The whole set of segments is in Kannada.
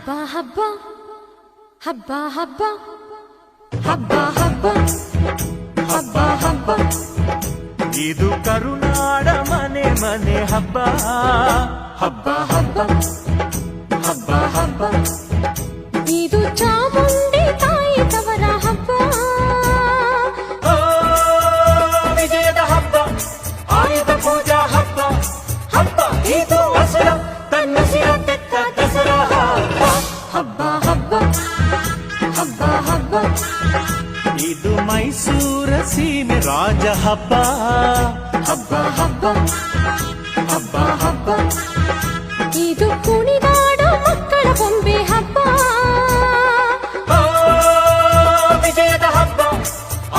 ಹಬ್ಬ ಹಬ್ಬ ಹಬ್ಬ ಹಬ್ಬ ಹಬ್ಬ ಹಬ್ಬ ಹಬ್ಬ ಹಬ್ಬ ಇದು ಕರುನಾಡ ಮನೆ ಮನೆ ಹಬ್ಬ ಹಬ್ಬ ಹಬ್ಬ ಹಬ್ಬ ಹಬ್ಬ ಇದು ಚಾಮುಂಡಿ ತಾಯಿ ತವರ ಹಬ್ಬ ವಿಜಯದ ಹಬ್ಬ ಆಯುಧ ಪೂಜಾ ಹಬ್ಬ ಹಬ್ಬ ಇದು ಹಸುರ ತನ್ನ ಸಿರ ತೆತ್ತ ದಸರಾ ಹಬ್ಬ ಹಬ್ಬ ಹಬ್ಬ ಹಬ್ಬ ಇದು ಮೈಸೂರ ಸೀಮೆ ರಾಜ ಹಬ್ಬ ಹಬ್ಬ ಹಬ್ಬ ಹಬ್ಬ ಹಬ್ಬ ಇದು ಕುಣಿದಾಡೋ ಮಕ್ಕಳ ಬೊಂಬೆ ಹಬ್ಬ ವಿಜಯದ ಹಬ್ಬ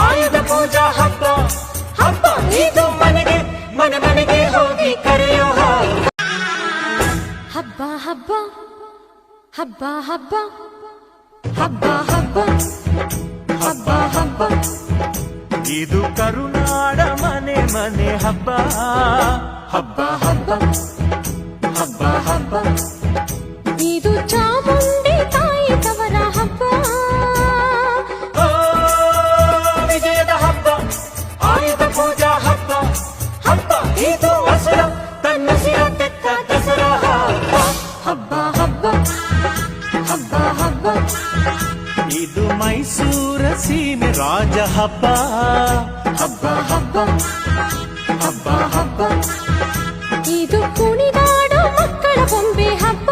ಆಯುಧ ಪೂಜಾ ಹಬ್ಬ ಹಬ್ಬ ಇದು ಮನೆಗೆ ಮನೆ ಮನೆಗೆ ಹೋಗಿ ಕರೆಯೋ ಹಬ್ಬ ಹಬ್ಬ ಹಬ್ಬ ಹಬ್ಬ ಹಬ್ಬ ಹಬ್ಬ ಹಬ್ಬ ಹಬ್ಬ ಇದು ಕರುನಾಡ ಮನೆ ಮನೆ ಹಬ್ಬ ಹಬ್ಬ ಹಬ್ಬ ಹಬ್ಬ ಹಬ್ಬ ಇದು ಚಾಮುಂಡಿ ತಾಯಿ ತವರ ಹಬ್ಬ ವಿಜಯದ ಹಬ್ಬ ಆಯುಧ ಪೂಜಾ ಹಬ್ಬ ಹಬ್ಬ ಇದು ಹಸುರ ತನ್ನ ಸಿರ ತೆತ್ತ ದಸರಾ ಹಬ್ಬ ಹಬ್ಬ ಹಬ್ಬ ಹಬ್ಬ ಇದು ಮೈಸೂರ ಸೀಮೆ ರಾಜ ಹಬ್ಬ ಹಬ್ಬ ಹಬ್ಬ ಹಬ್ಬ ಹಬ್ಬ ಇದು ಕುಣಿದಾಡೋ ಮಕ್ಕಳ ಬೊಂಬೆ ಹಬ್ಬ